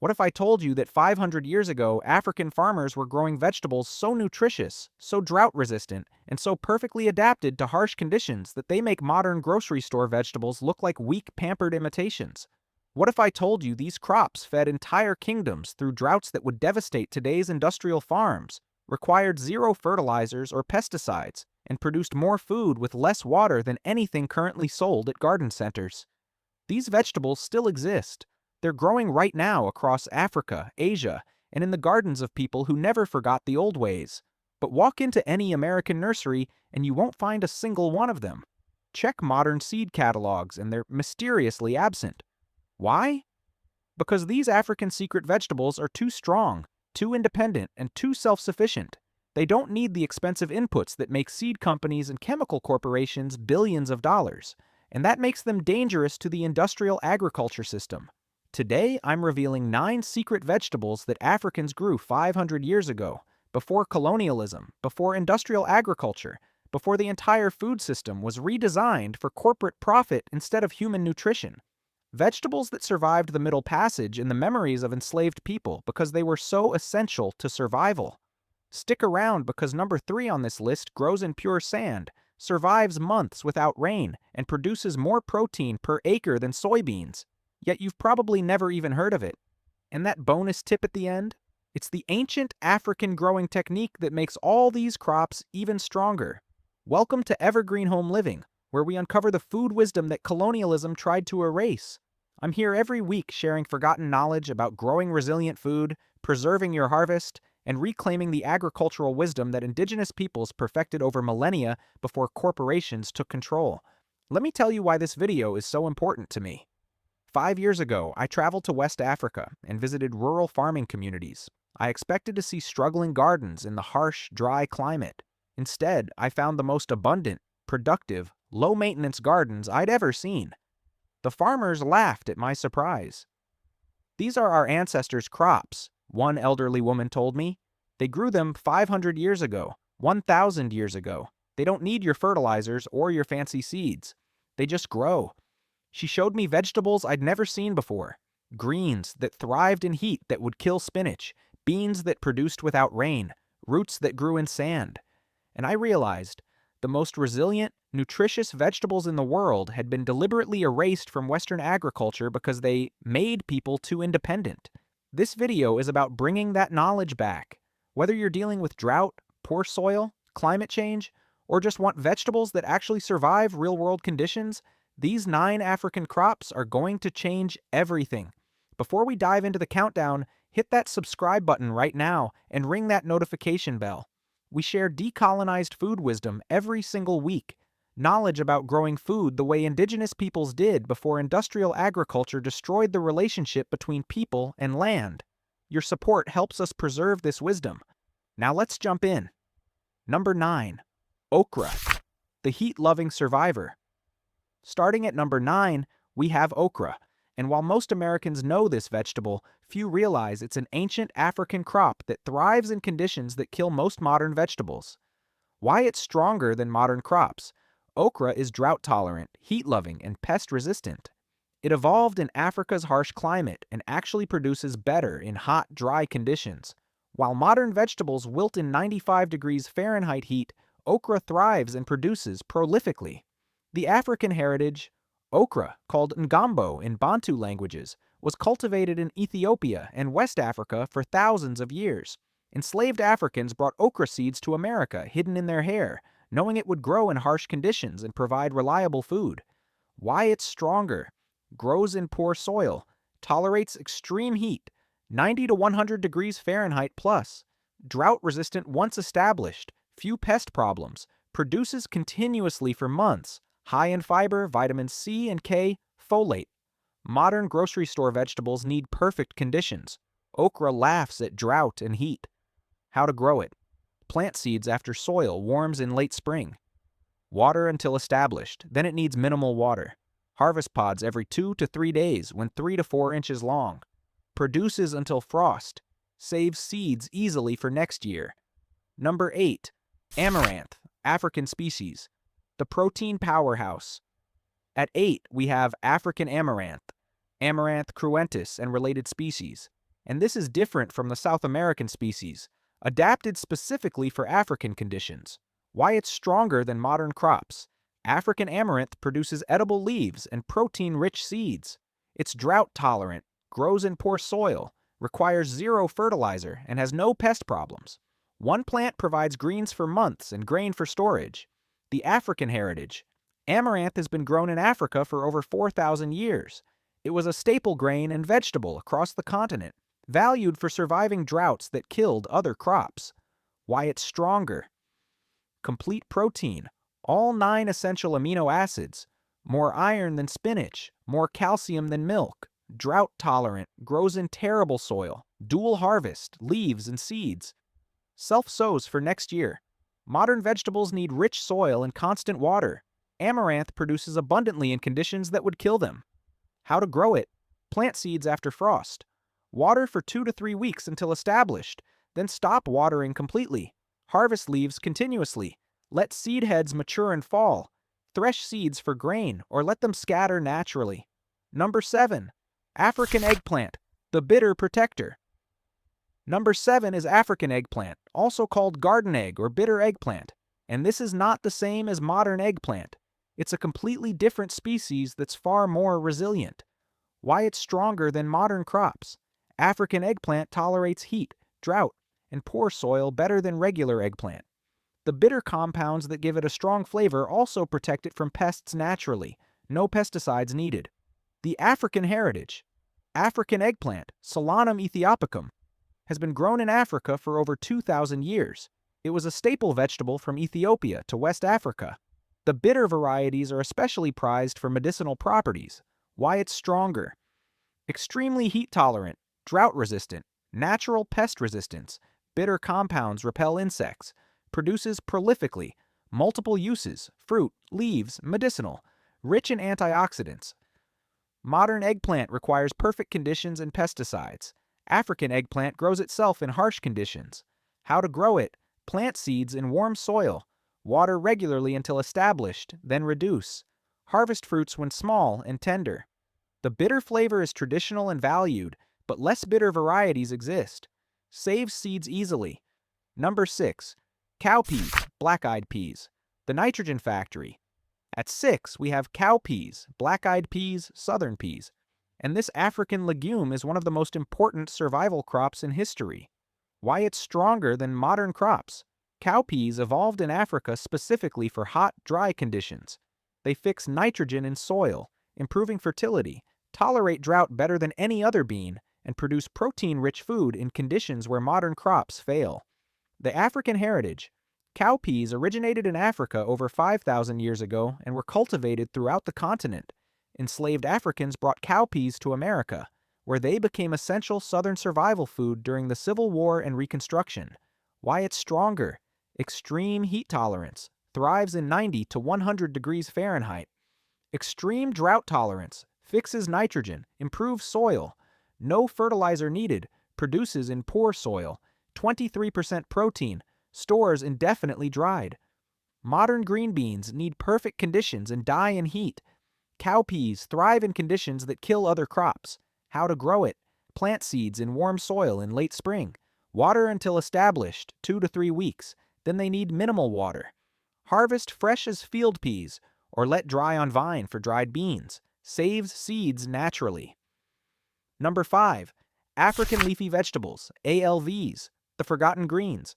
What if I told you that 500 years ago, African farmers were growing vegetables so nutritious, so drought-resistant, and so perfectly adapted to harsh conditions that they make modern grocery store vegetables look like weak, pampered imitations? What if I told you these crops fed entire kingdoms through droughts that would devastate today's industrial farms, required zero fertilizers or pesticides, and produced more food with less water than anything currently sold at garden centers? These vegetables still exist. They're growing right now across Africa, Asia, and in the gardens of people who never forgot the old ways. But walk into any American nursery and you won't find a single one of them. Check modern seed catalogs and they're mysteriously absent. Why? Because these African secret vegetables are too strong, too independent, and too self-sufficient. They don't need the expensive inputs that make seed companies and chemical corporations billions of dollars, and that makes them dangerous to the industrial agriculture system. Today, I'm revealing 9 secret vegetables that Africans grew 500 years ago, before colonialism, before industrial agriculture, before the entire food system was redesigned for corporate profit instead of human nutrition. Vegetables that survived the Middle Passage in the memories of enslaved people because they were so essential to survival. Stick around because number 3 on this list grows in pure sand, survives months without rain, and produces more protein per acre than soybeans. Yet you've probably never even heard of it. And that bonus tip at the end? It's the ancient African growing technique that makes all these crops even stronger. Welcome to EverGreen Home Living, where we uncover the food wisdom that colonialism tried to erase. I'm here every week sharing forgotten knowledge about growing resilient food, preserving your harvest, and reclaiming the agricultural wisdom that indigenous peoples perfected over millennia before corporations took control. Let me tell you why this video is so important to me. 5 years ago, I traveled to West Africa and visited rural farming communities. I expected to see struggling gardens in the harsh, dry climate. Instead, I found the most abundant, productive, low-maintenance gardens I'd ever seen. The farmers laughed at my surprise. "These are our ancestors' crops," one elderly woman told me. "They grew them 500 years ago, 1,000 years ago. They don't need your fertilizers or your fancy seeds. They just grow." She showed me vegetables I'd never seen before. Greens that thrived in heat that would kill spinach, beans that produced without rain, roots that grew in sand. And I realized the most resilient, nutritious vegetables in the world had been deliberately erased from Western agriculture because they made people too independent. This video is about bringing that knowledge back. Whether you're dealing with drought, poor soil, climate change, or just want vegetables that actually survive real-world conditions, these 9 African crops are going to change everything. Before we dive into the countdown, hit that subscribe button right now and ring that notification bell. We share decolonized food wisdom every single week, knowledge about growing food the way indigenous peoples did before industrial agriculture destroyed the relationship between people and land. Your support helps us preserve this wisdom. Now let's jump in. Number 9. Okra, the heat-loving survivor. Starting at number 9, we have okra, and while most Americans know this vegetable, few realize it's an ancient African crop that thrives in conditions that kill most modern vegetables. Why it's stronger than modern crops? Okra is drought-tolerant, heat-loving, and pest-resistant. It evolved in Africa's harsh climate and actually produces better in hot, dry conditions. While modern vegetables wilt in 95 degrees Fahrenheit heat, okra thrives and produces prolifically. The African heritage, okra, called ngambo in Bantu languages, was cultivated in Ethiopia and West Africa for thousands of years. Enslaved Africans brought okra seeds to America hidden in their hair, knowing it would grow in harsh conditions and provide reliable food. Why it's stronger? Grows in poor soil, tolerates extreme heat, 90 to 100 degrees Fahrenheit plus, drought-resistant once established, few pest problems, produces continuously for months, high in fiber, vitamins C and K, folate. Modern grocery store vegetables need perfect conditions. Okra laughs at drought and heat. How to grow it? Plant seeds after soil warms in late spring. Water until established, then it needs minimal water. Harvest pods every 2 to 3 days when 3 to 4 inches long. Produces until frost. Saves seeds easily for next year. Number 8. Amaranth, African species. The protein powerhouse. At 8, we have African amaranth, Amaranth cruentus and related species. and this is different from the South American species, adapted specifically for African conditions. Why it's stronger than modern crops. African amaranth produces edible leaves and protein-rich seeds. It's drought-tolerant, grows in poor soil, requires zero fertilizer, and has no pest problems. One plant provides greens for months and grain for storage. The African heritage. Amaranth has been grown in Africa for over 4,000 years. It was a staple grain and vegetable across the continent, valued for surviving droughts that killed other crops. Why it's stronger. Complete protein, all 9 essential amino acids, more iron than spinach, more calcium than milk, drought-tolerant, grows in terrible soil, dual harvest, leaves and seeds. Self-sows for next year. Modern vegetables need rich soil and constant water. Amaranth produces abundantly in conditions that would kill them. How to grow it. Plant seeds after frost. Water for 2 to 3 weeks until established, then stop watering completely. Harvest leaves continuously. Let seed heads mature and fall. Thresh seeds for grain or let them scatter naturally. Number 7. African eggplant, the bitter protector. Number 7 is African eggplant, also called garden egg or bitter eggplant. And this is not the same as modern eggplant. It's a completely different species that's far more resilient. Why it's stronger than modern crops. African eggplant tolerates heat, drought, and poor soil better than regular eggplant. The bitter compounds that give it a strong flavor also protect it from pests naturally. No pesticides needed. The African heritage. African eggplant, Solanum ethiopicum, has been grown in Africa for over 2,000 years. It was a staple vegetable from Ethiopia to West Africa. The bitter varieties are especially prized for medicinal properties. Why it's stronger. Extremely heat-tolerant, drought-resistant, natural pest resistance, bitter compounds repel insects, produces prolifically, multiple uses, fruit, leaves, medicinal, rich in antioxidants. Modern eggplant requires perfect conditions and pesticides. African eggplant grows itself in harsh conditions. How to grow it. Plant seeds in warm soil. Water regularly until established, then reduce. Harvest fruits when small and tender. The bitter flavor is traditional and valued, but less bitter varieties exist. Saves seeds easily. Number 6. Cowpeas, black-eyed peas. The nitrogen factory. At 6, we have cowpeas, black-eyed peas, southern peas. And this African legume is one of the most important survival crops in history. Why it's stronger than modern crops. Cowpeas evolved in Africa specifically for hot, dry conditions. They fix nitrogen in soil, improving fertility, tolerate drought better than any other bean, and produce protein-rich food in conditions where modern crops fail. The African heritage. Cowpeas originated in Africa over 5,000 years ago and were cultivated throughout the continent. Enslaved Africans brought cowpeas to America, where they became essential southern survival food during the Civil War and Reconstruction. Why it's stronger. Extreme heat tolerance. Thrives in 90 to 100 degrees Fahrenheit. Extreme drought tolerance. Fixes nitrogen. Improves soil. No fertilizer needed. Produces in poor soil. 23% protein. Stores indefinitely dried. Modern green beans need perfect conditions and die in heat. Cowpeas thrive in conditions that kill other crops. How to grow it. Plant seeds in warm soil in late spring. Water until established, 2 to 3 weeks. Then they need minimal water. Harvest fresh as field peas, or let dry on vine for dried beans. Saves seeds naturally. Number 5. African leafy vegetables, ALVs, the forgotten greens.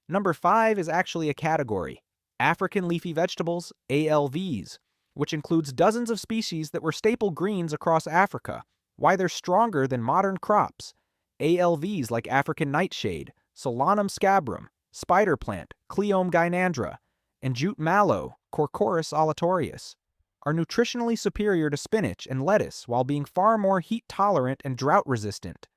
Number 5 is actually a category. African leafy vegetables, ALVs, which includes dozens of species that were staple greens across Africa. Why they're stronger than modern crops. ALVs like African nightshade, Solanum scabrum, spider plant, Cleome gynandra, and jute mallow, Corchorus olatorius, are nutritionally superior to spinach and lettuce while being far more heat-tolerant and drought-resistant.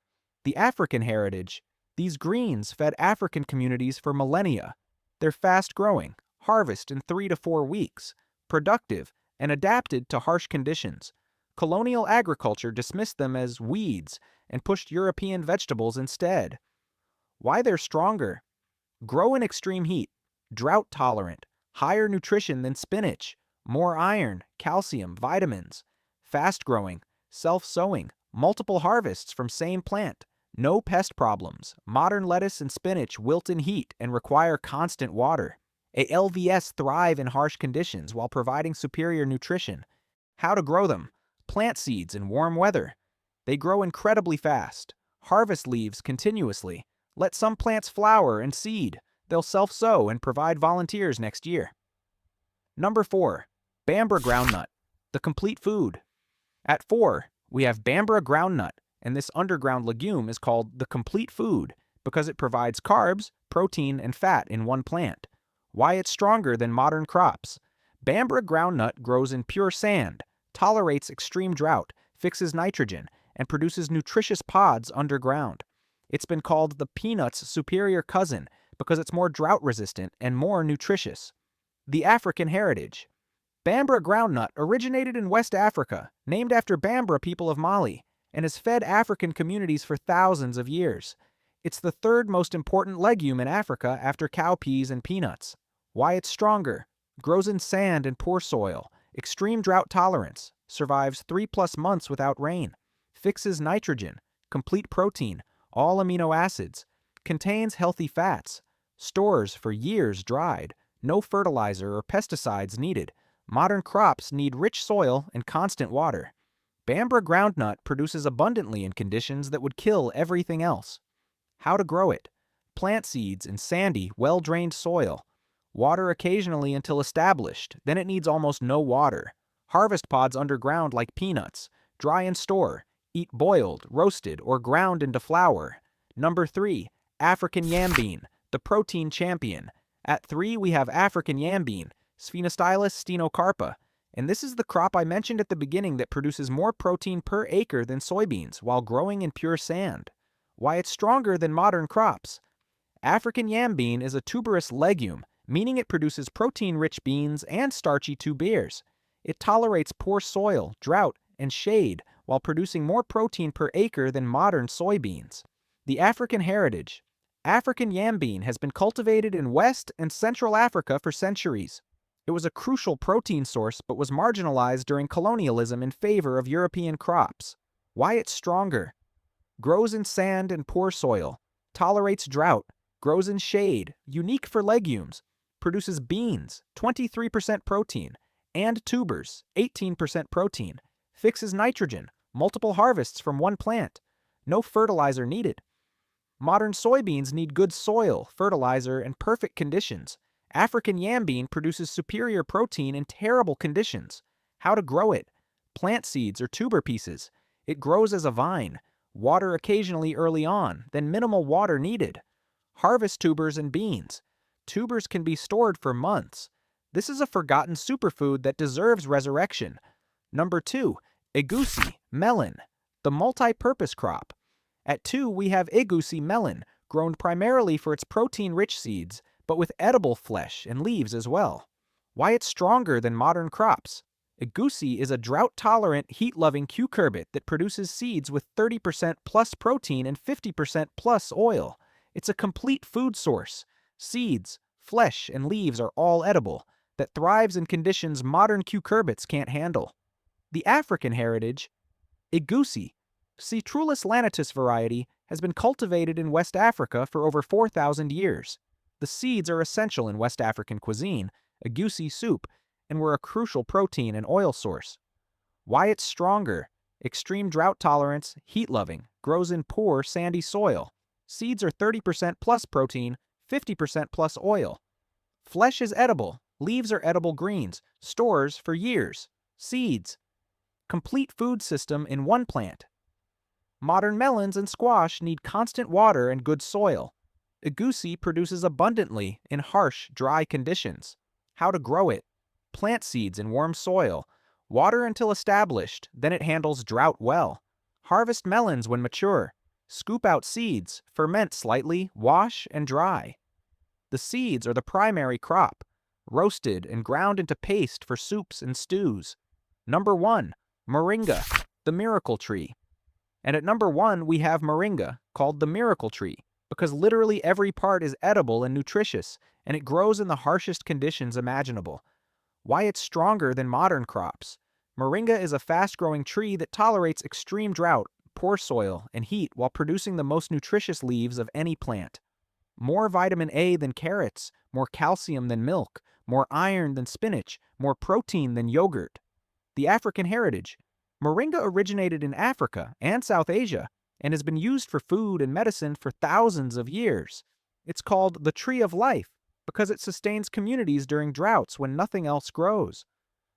The African heritage. These greens fed African communities for millennia. They're fast-growing, harvest in 3 to 4 weeks, productive, and adapted to harsh conditions. Colonial agriculture dismissed them as weeds and pushed European vegetables instead. Why they're stronger. Grow in extreme heat, drought-tolerant, higher nutrition than spinach, more iron, calcium, vitamins, fast-growing, self-sowing, multiple harvests from same plant, No pest problems. Modern lettuce and spinach wilt in heat and require constant water. ALVs thrive in harsh conditions while providing superior nutrition. How to grow them? Plant seeds in warm weather. They grow incredibly fast. Harvest leaves continuously. Let some plants flower and seed. They'll self-sow and provide volunteers next year. Number 4. Bambara groundnut, the complete food. At 4, we have Bambara groundnut, and this underground legume is called the complete food because it provides carbs, protein, and fat in one plant. Why it's stronger than modern crops? Bambara groundnut grows in pure sand, tolerates extreme drought, fixes nitrogen, and produces nutritious pods underground. It's been called the peanut's superior cousin because it's more drought-resistant and more nutritious. The African heritage. Bambara groundnut originated in West Africa, named after Bambara people of Mali, and has fed African communities for thousands of years. It's the third most important legume in Africa after cowpeas and peanuts. Why it's stronger? Grows in sand and poor soil, extreme drought tolerance, survives 3+ months without rain, fixes nitrogen, complete protein, all amino acids, contains healthy fats, stores for years dried, no fertilizer or pesticides needed. Modern crops need rich soil and constant water. Bambara groundnut produces abundantly in conditions that would kill everything else. How to grow it? Plant seeds in sandy, well-drained soil. Water occasionally until established, then it needs almost no water. Harvest pods underground like peanuts. Dry and store. Eat boiled, roasted, or ground into flour. Number 3. African yambean, the protein champion. At 3, we have African yambean, Sphenostylus stenocarpa, and this is the crop I mentioned at the beginning that produces more protein per acre than soybeans while growing in pure sand. Why it's stronger than modern crops? African yambean is a tuberous legume, meaning it produces protein-rich beans and starchy tubers. It tolerates poor soil, drought, and shade while producing more protein per acre than modern soybeans. The African heritage. African yambean has been cultivated in West and Central Africa for centuries. It was a crucial protein source but was marginalized during colonialism in favor of European crops. Why it's stronger? Grows in sand and poor soil, tolerates drought, grows in shade, unique for legumes, produces beans, 23% protein, and tubers, 18% protein, fixes nitrogen, multiple harvests from one plant, no fertilizer needed. Modern soybeans need good soil, fertilizer, and perfect conditions. African yambean produces superior protein in terrible conditions. How to grow it? Plant seeds or tuber pieces. It grows as a vine. Water occasionally early on, then minimal water needed. Harvest tubers and beans. Tubers can be stored for months. This is a forgotten superfood that deserves resurrection. Number 2, Egusi, melon, the multi-purpose crop. At 2, we have Egusi melon, grown primarily for its protein-rich seeds, but with edible flesh and leaves as well. Why it's stronger than modern crops? Egusi is a drought-tolerant, heat-loving cucurbit that produces seeds with 30% plus protein and 50% plus oil. It's a complete food source. Seeds, flesh, and leaves are all edible, that thrives in conditions modern cucurbits can't handle. The African heritage. Egusi, Citrullus lanatus variety, has been cultivated in West Africa for over 4,000 years. The seeds are essential in West African cuisine, Agusi soup, and were a crucial protein and oil source. Why it's stronger? Extreme drought tolerance, heat-loving, grows in poor, sandy soil. Seeds are 30% plus protein, 50% plus oil. Flesh is edible, leaves are edible greens, stores for years. Seeds. Complete food system in one plant. Modern melons and squash need constant water and good soil. Egusi produces abundantly in harsh, dry conditions. How to grow it? Plant seeds in warm soil. Water until established, then it handles drought well. Harvest melons when mature. Scoop out seeds, ferment slightly, wash, and dry. The seeds are the primary crop, roasted and ground into paste for soups and stews. Number 1, Moringa, the miracle tree. And at number 1, we have Moringa, called the miracle tree, because literally every part is edible and nutritious, and it grows in the harshest conditions imaginable. Why it's stronger than modern crops? Moringa is a fast-growing tree that tolerates extreme drought, poor soil and heat while producing the most nutritious leaves of any plant. More vitamin A than carrots, more calcium than milk, more iron than spinach, more protein than yogurt. The African heritage. Moringa originated in Africa and South Asia and has been used for food and medicine for thousands of years. It's called the tree of life because it sustains communities during droughts when nothing else grows.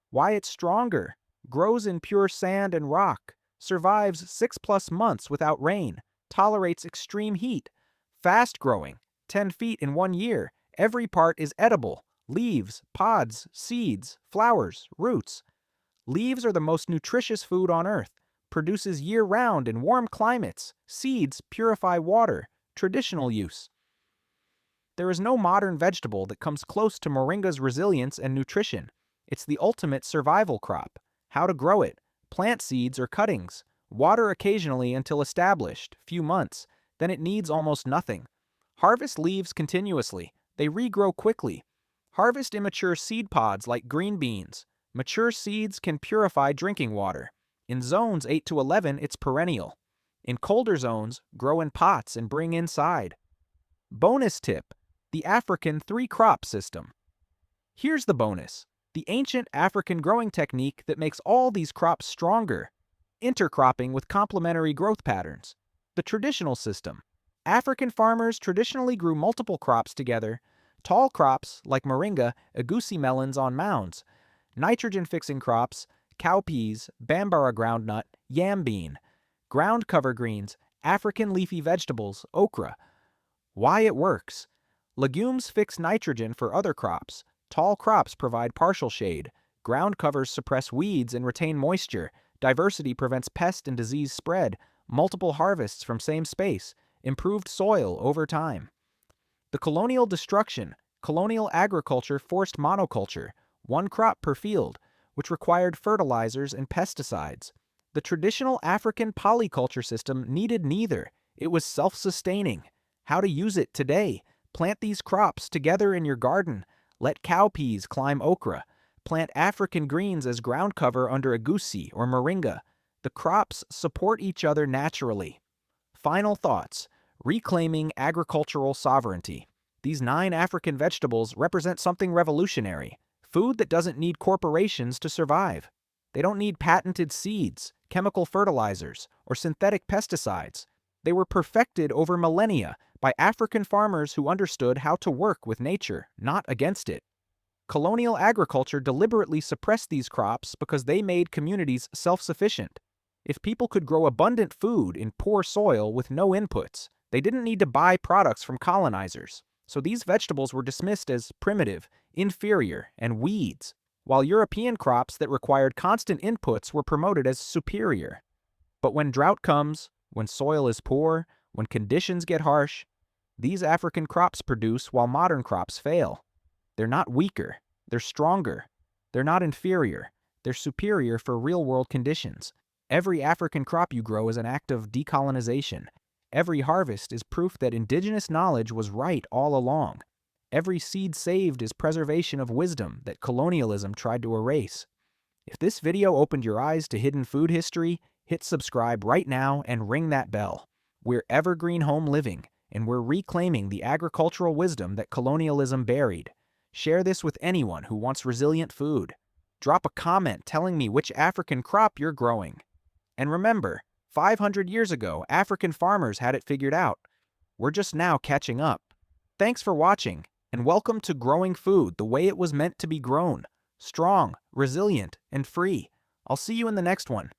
Why it's stronger. Grows in pure sand and rock, survives 6+ months without rain, tolerates extreme heat, fast growing, 10 feet in 1 year. Every part is edible. Leaves, pods, seeds, flowers, roots. Leaves are the most nutritious food on earth. Produces year-round in warm climates. Seeds purify water. Traditional use. There is no modern vegetable that comes close to moringa's resilience and nutrition. It's the ultimate survival crop. How to grow it. Plant seeds or cuttings. Water occasionally until established, few months. Then it needs almost nothing. Harvest leaves continuously. They regrow quickly. Harvest immature seed pods like green beans. Mature seeds can purify drinking water. In zones 8 to 11, it's perennial. In colder zones, grow in pots and bring inside. Bonus tip: the African 3-crop system. Here's the bonus: the ancient African growing technique that makes all these crops stronger. Intercropping with complementary growth patterns. The traditional system. African farmers traditionally grew multiple crops together. Tall crops like Moringa, Egusi melons on mounds. Nitrogen-fixing crops, cowpeas, Bambara groundnut, yambean. Ground cover greens, African leafy vegetables, okra. Why it works. Legumes fix nitrogen for other crops. Tall crops provide partial shade. Ground covers suppress weeds and retain moisture. Diversity prevents pest and disease spread. Multiple harvests from same space. Improved soil over time. The colonial destruction. Colonial agriculture forced monoculture, 1 crop per field, which required fertilizers and pesticides. The traditional African polyculture system needed neither. It was self-sustaining. How to use it today. Plant these crops together in your garden. Let cowpeas climb okra. Plant African greens as ground cover under Agusi or Moringa. The crops support each other naturally. Final thoughts. Reclaiming agricultural sovereignty. These 9 African vegetables represent something revolutionary. Food that doesn't need corporations to survive. They don't need patented seeds, chemical fertilizers, or synthetic pesticides. They were perfected over millennia by African farmers who understood how to work with nature, not against it. Colonial agriculture deliberately suppressed these crops because they made communities self-sufficient. If people could grow abundant food in poor soil with no inputs, they didn't need to buy products from colonizers. So these vegetables were dismissed as primitive, inferior, and weeds, while European crops that required constant inputs were promoted as superior. But when drought comes, when soil is poor, when conditions get harsh, these African crops produce while modern crops fail. They're not weaker, they're stronger. They're not inferior, they're superior for real-world conditions. Every African crop you grow is an act of decolonization. Every harvest is proof that indigenous knowledge was right all along. Every seed saved is preservation of wisdom that colonialism tried to erase. If this video opened your eyes to hidden food history, hit subscribe right now and ring that bell. We're Evergreen Home Living, and we're reclaiming the agricultural wisdom that colonialism buried. Share this with anyone who wants resilient food. Drop a comment telling me which African crop you're growing. And remember, 500 years ago, African farmers had it figured out. We're just now catching up. Thanks for watching, and welcome to growing food the way it was meant to be grown. Strong, resilient, and free. I'll see you in the next one.